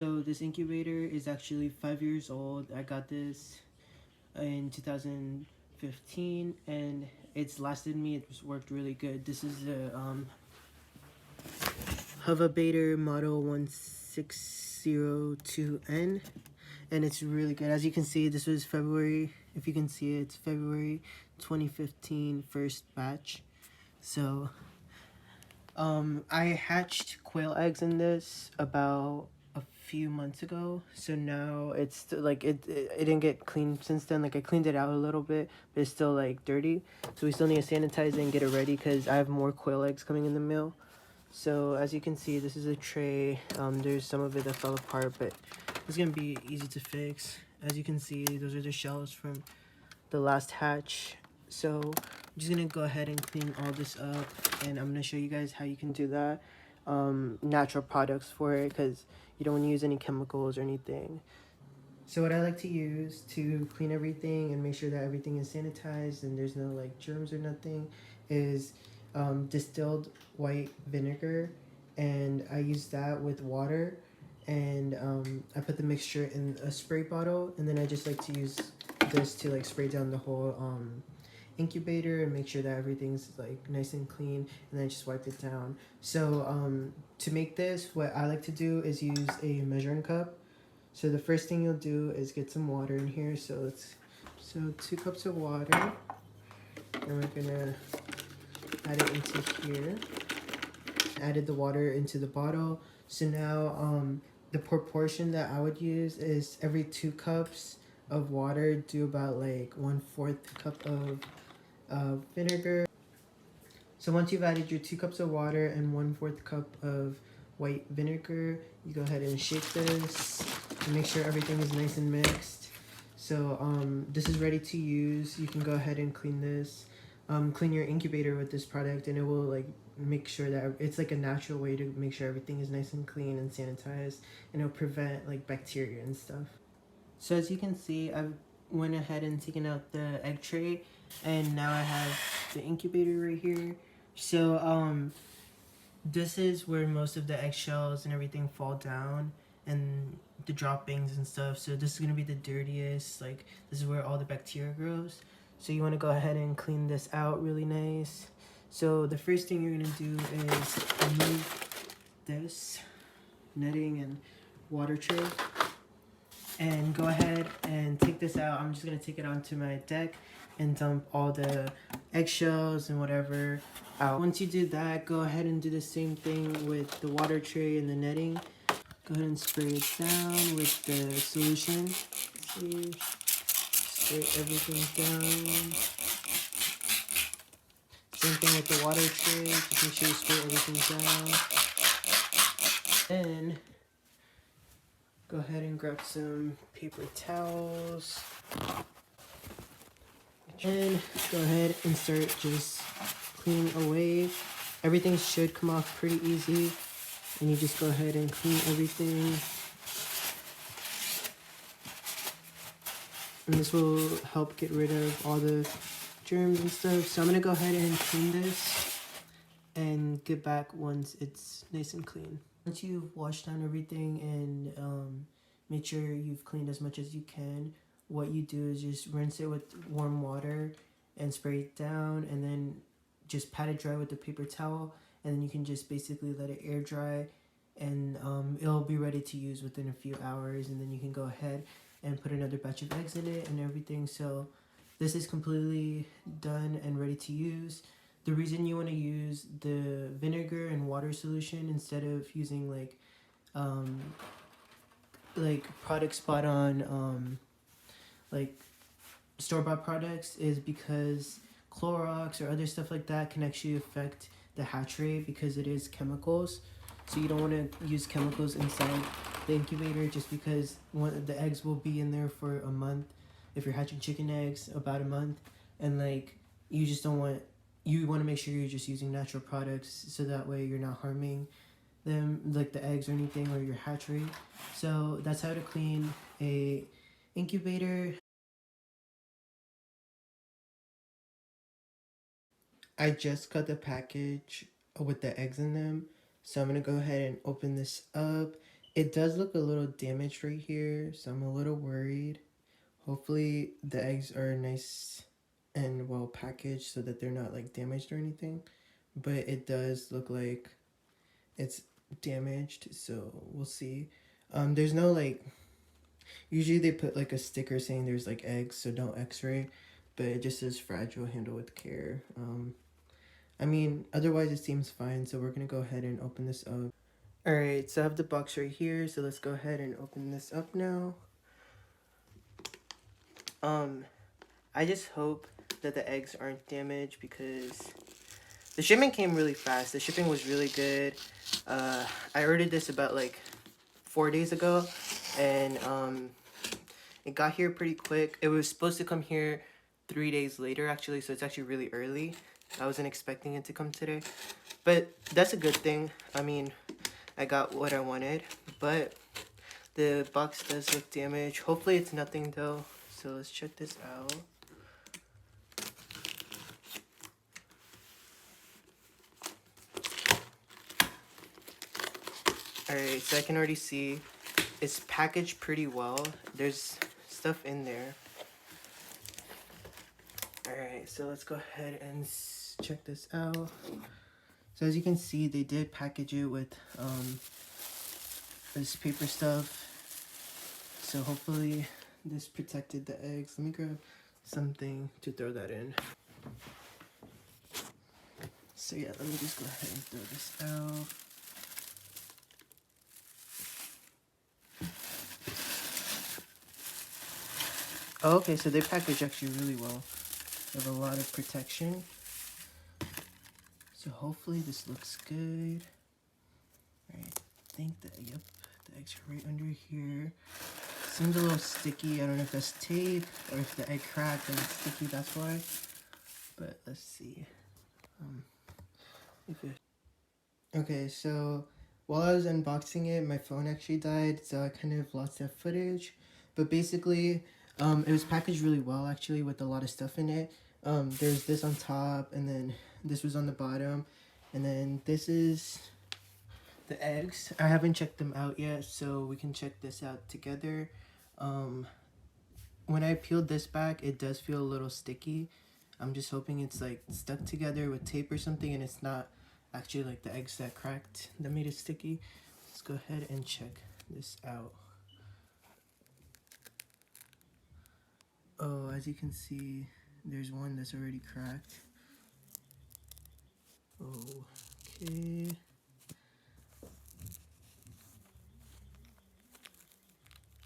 So this incubator is actually 5 years old. I got this in 2015 and it's lasted me. It's worked really good. This is a Hovabator model 1602N and it's really good. As you can see, this was February. If you can see it, it's February 2015 first batch. So I hatched quail eggs in this about a few months ago. So now it's like it didn't get cleaned since then. Like I cleaned it out a little bit, but it's still like dirty. So we still need to sanitize it and get it ready because I have more quail eggs coming in the mail. So as you can see, this is a tray. There's some of it that fell apart, but it's gonna be easy to fix. As you can see, those are the shells from the last hatch. So I'm just gonna go ahead and clean all this up, and I'm gonna show you guys how you can do that. Natural products for it, because you don't want to use any chemicals or anything. So what I like to use to clean everything and make sure that everything is sanitized and there's no like germs or nothing is distilled white vinegar, and I use that with water, and I put the mixture in a spray bottle, and then I just like to use this to like spray down the whole incubator and make sure that everything's like nice and clean, and then just wipe it down. So to make this, what I like to do is use a measuring cup. So the first thing you'll do is get some water in here. So 2 cups of water, and we're gonna add it into here. Added the water into the bottle. So now the proportion that I would use is every 2 cups of water do about like 1/4 cup of vinegar. So once you've added your 2 cups of water and 1/4 cup of white vinegar, you go ahead and shake this and make sure everything is nice and mixed. So this is ready to use. You can go ahead and clean this. Clean your incubator with this product, and it will like make sure that it's like a natural way to make sure everything is nice and clean and sanitized, and it'll prevent like bacteria and stuff. So as you can see, I've went ahead and taken out the egg tray, and now I have the incubator right here. So this is where most of the eggshells and everything fall down, and the droppings and stuff. So this is gonna be the dirtiest. Like this is where all the bacteria grows. So you want to go ahead and clean this out really nice. So the first thing you're gonna do is remove this netting and water tray, and go ahead and take this out. I'm just gonna take it onto my deck and dump all the eggshells and whatever out. Once you do that, go ahead and do the same thing with the water tray and the netting. Go ahead and spray it down with the solution. See, spray everything down. Same thing with the water tray. Just make sure you spray everything down. Then go ahead and grab some paper towels. And go ahead and start just cleaning away. Everything should come off pretty easy, and you just go ahead and clean everything. And this will help get rid of all the germs and stuff. So I'm gonna go ahead and clean this and get back once it's nice and clean. Once you've washed down everything and make sure you've cleaned as much as you can, what you do is just rinse it with warm water and spray it down, and then just pat it dry with a paper towel, and then you can just basically let it air dry, and it'll be ready to use within a few hours, and then you can go ahead and put another batch of eggs in it and everything. So this is completely done and ready to use. The reason you want to use the vinegar and water solution instead of using like product spot on like store-bought products is because Clorox or other stuff like that can actually affect the hatch rate because it is chemicals. So you don't want to use chemicals inside the incubator, just because the eggs will be in there for a month. If you're hatching chicken eggs, about a month, and like you just don't want, you want to make sure you're just using natural products, so that way you're not harming them, like the eggs or anything, or your hatch rate. So that's how to clean a incubator. I just cut the package with the eggs in them, so I'm gonna go ahead and open this up. It does look a little damaged right here, so I'm a little worried. Hopefully the eggs are nice and well packaged so that they're not like damaged or anything. But it does look like it's damaged, so we'll see. There's no like, usually they put like a sticker saying there's like eggs, so don't x-ray, but it just says fragile, handle with care. I mean, otherwise it seems fine, so we're gonna go ahead and open this up. Alright, so I have the box right here, so let's go ahead and open this up now. I just hope that the eggs aren't damaged because the shipment came really fast. The shipping was really good. I ordered this about like 4 days ago, and it got here pretty quick. It was supposed to come here 3 days later actually, so it's actually really early. I wasn't expecting it to come today, but that's a good thing. I mean, I got what I wanted, but the box does look damaged. Hopefully it's nothing though, so let's check this out. Alright, so I can already see it's packaged pretty well. There's stuff in there. Alright, so let's go ahead and check this out. So as you can see, they did package it with this paper stuff. So hopefully this protected the eggs. Let me grab something to throw that in. So yeah, let me just go ahead and throw this out. Oh, okay, so they package actually really well. They have a lot of protection. So hopefully this looks good. Right, I think that, yep, the eggs are right under here. Seems a little sticky. I don't know if that's tape or if the egg cracked and it's sticky, that's why. But let's see. Okay, so while I was unboxing it, my phone actually died, so I kind of lost that footage. But basically, it was packaged really well actually with a lot of stuff in it. There's this on top, and then this was on the bottom, and then this is the eggs. I haven't checked them out yet, so we can check this out together. When I peeled this back, it does feel a little sticky. I'm just hoping it's like stuck together with tape or something, and it's not actually like the eggs that cracked that made it sticky. Let's go ahead and check this out. Oh, as you can see, there's one that's already cracked. Okay.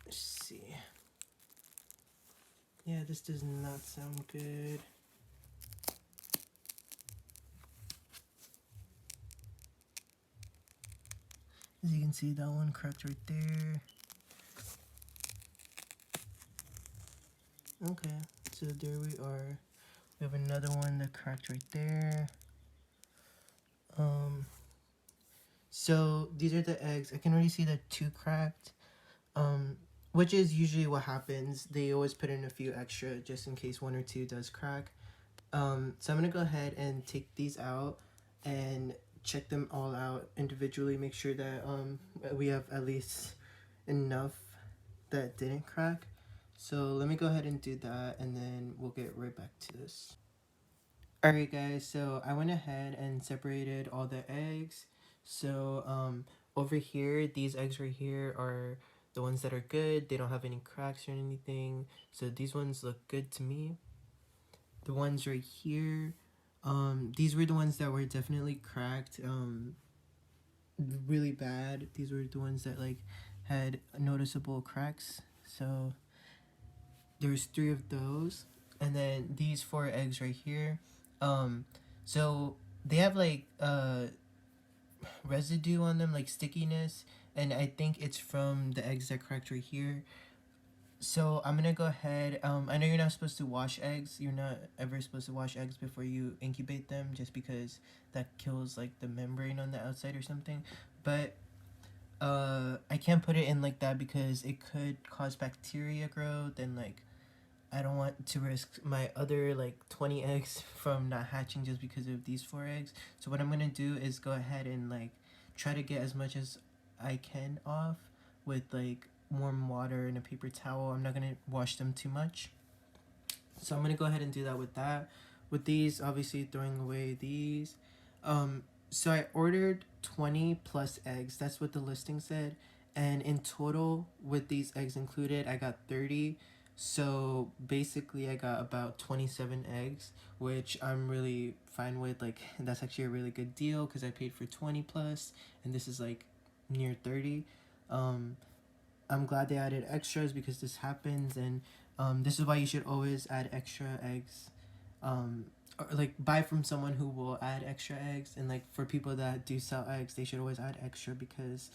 Let's see. Yeah, this does not sound good. As you can see, that one cracked right there. Okay, so there we are. We have another one that cracked right there. So these are the eggs. I can already see that 2 cracked, which is usually what happens. They always put in a few extra just in case 1 or 2 does crack. So I'm gonna go ahead and take these out and check them all out individually. Make sure that we have at least enough that didn't crack. So let me go ahead and do that, and then we'll get right back to this. Alright guys, so I went ahead and separated all the eggs. So over here, these eggs right here are the ones that are good. They don't have any cracks or anything. So these ones look good to me. The ones right here, these were the ones that were definitely cracked, really bad. These were the ones that like had noticeable cracks. So there's 3 of those, and then these 4 eggs right here. So they have like residue on them, like stickiness, and I think it's from the eggs that cracked right here. So I'm gonna go ahead. I know you're not supposed to wash eggs. You're not ever supposed to wash eggs before you incubate them, just because that kills like the membrane on the outside or something. But I can't put it in like that because it could cause bacteria growth, and like I don't want to risk my other like 20 eggs from not hatching just because of these 4 eggs. So what I'm gonna do is go ahead and like try to get as much as I can off. with like warm water and a paper towel. I'm not gonna wash them too much, so I'm gonna go ahead and do that with that. With these, obviously throwing away these. So I ordered 20 plus eggs. That's what the listing said. And in total, with these eggs included, I got 30. So basically, I got about 27 eggs, which I'm really fine with. Like, that's actually a really good deal because I paid for 20 plus, and this is like near 30. Um, I'm glad they added extras because this happens, and this is why you should always add extra eggs. Or like buy from someone who will add extra eggs, and like for people that do sell eggs, they should always add extra because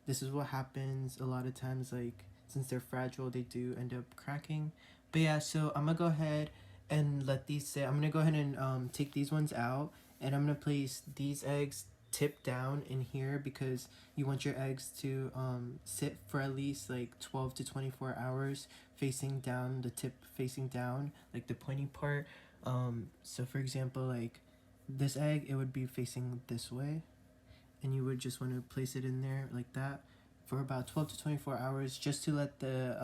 this is what happens a lot of times. Like since they're fragile, they do end up cracking. But yeah, so I'm gonna go ahead and let these sit. I'm gonna go ahead and take these ones out, and I'm gonna place these eggs tip down in here because you want your eggs to sit for at least like 12 to 24 hours facing down, the tip facing down, like the pointy part. So for example, like this egg, it would be facing this way, and you would just want to place it in there like that for about 12 to 24 hours just to let the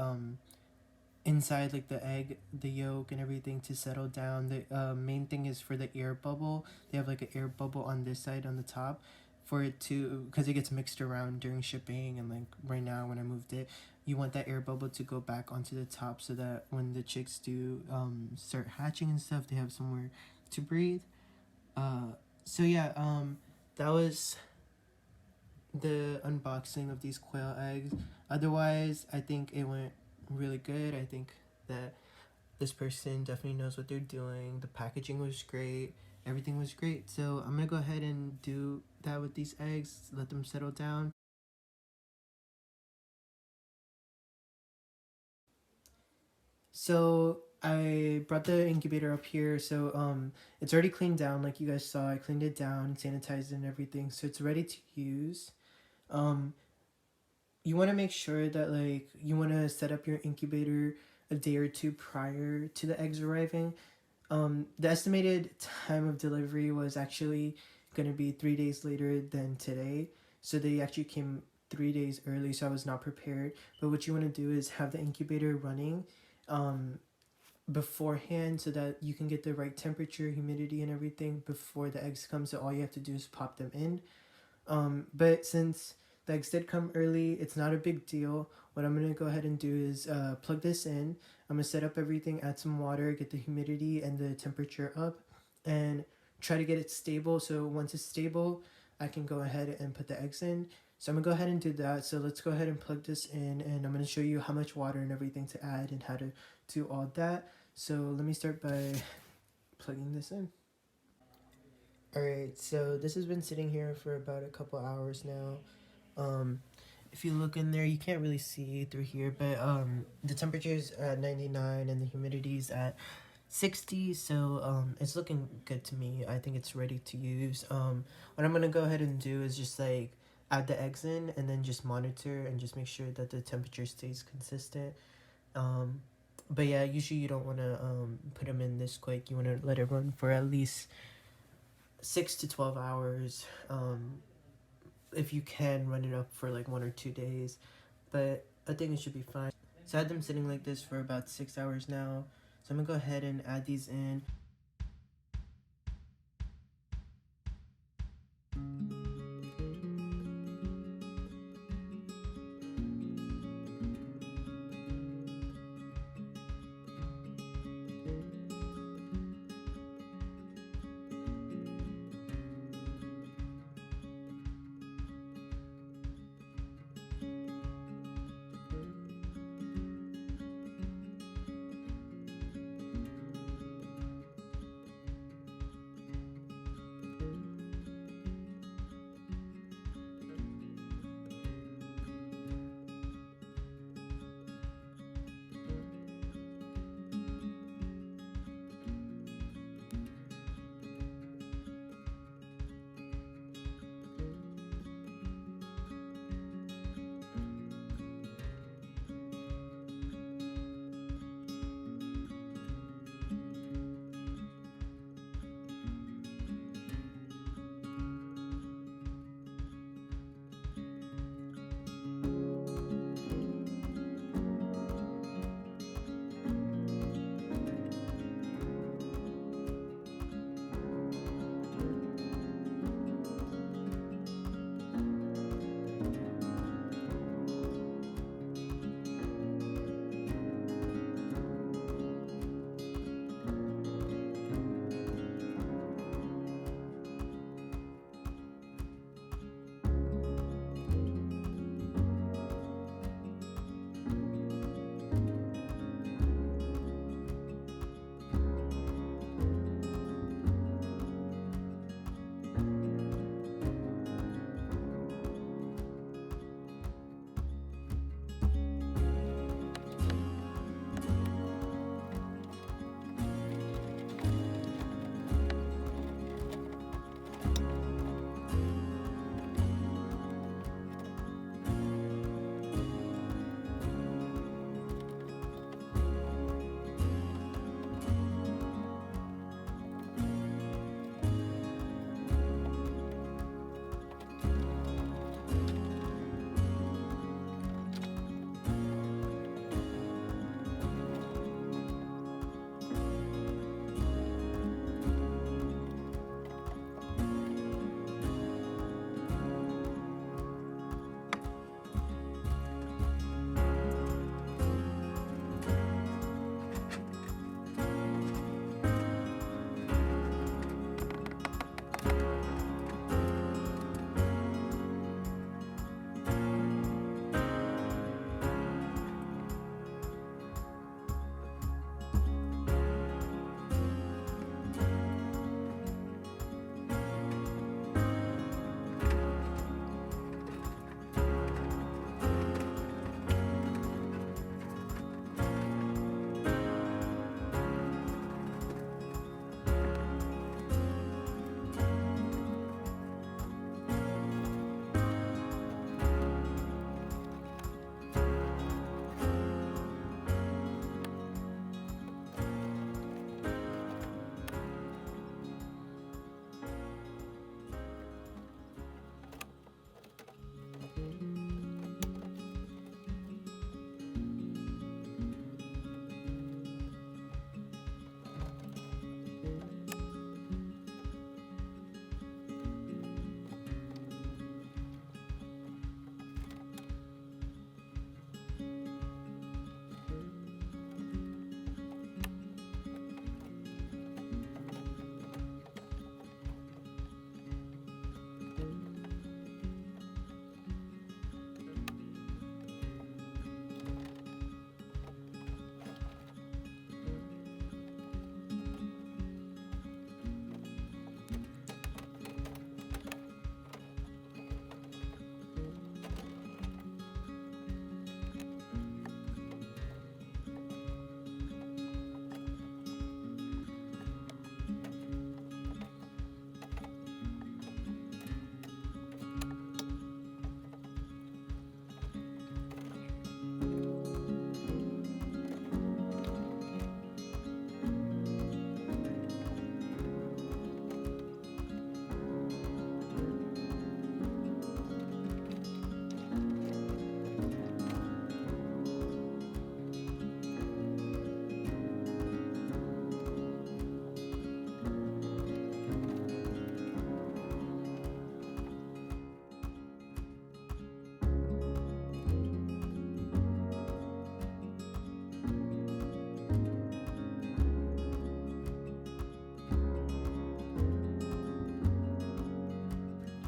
inside, like the egg, the yolk and everything to settle down. The main thing is for the air bubble. They have like an air bubble on this side on the top for it to, because it gets mixed around during shipping, and like right now when I moved it, you want that air bubble to go back onto the top so that when the chicks do start hatching and stuff, they have somewhere to breathe. So yeah, that was the unboxing of these quail eggs. Otherwise, I think it went really good. I think that this person definitely knows what they're doing. The packaging was great. Everything was great. So I'm gonna go ahead and do that with these eggs, let them settle down. So I brought the incubator up here. So it's already cleaned down, like you guys saw. I cleaned it down, sanitized it and everything. So it's ready to use. Um, you want to make sure that like you want to set up your incubator a day or two prior to the eggs arriving. The estimated time of delivery was actually going to be 3 days later than today. So they actually came 3 days early, so I was not prepared. But what you want to do is have the incubator running um, beforehand so that you can get the right temperature, humidity, and everything before the eggs come. So all you have to do is pop them in. But since the eggs did come early, it's not a big deal. What I'm going to go ahead and do is plug this in. I'm going to set up everything, add some water, get the humidity and the temperature up, and try to get it stable. So once it's stable, I can go ahead and put the eggs in. So I'm going to go ahead and do that. So let's go ahead and plug this in, and I'm going to show you how much water and everything to add and how to do all that. So let me start by plugging this in. Alright, so this has been sitting here for about a couple hours now. If you look in there, you can't really see through here, but the temperature's at 99 and the humidity's at 60, so it's looking good to me. I think it's ready to use. What I'm gonna go ahead and do is just like add the eggs in and then just monitor and just make sure that the temperature stays consistent. But yeah, usually you don't want to put them in this quick. You want to let it run for at least 6 to 12 hours. If you can run it up for like 1 or 2 days, but I think it should be fine. So I had them sitting like this for about 6 hours now. So I'm gonna go ahead and add these in.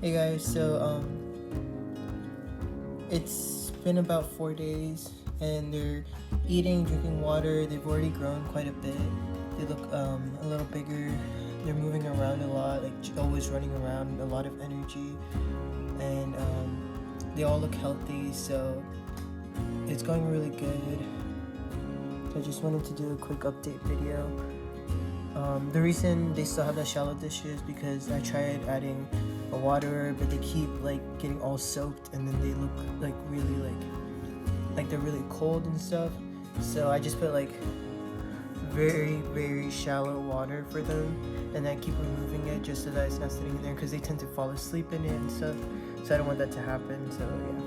Hey guys, so it's been about 4 days, and they're eating, drinking water. They've already grown quite a bit. They look a little bigger. They're moving around a lot, like always running around, a lot of energy, and they all look healthy. So it's going really good. I just wanted to do a quick update video. The reason they still have the shallow dish is because I tried adding a waterer, but they keep like getting all soaked, and then they look like really like they're really cold and stuff. So I just put like very shallow water for them, and I keep removing it just so that it's not sitting in there, because they tend to fall asleep in it and stuff. So I don't want that to happen. So yeah.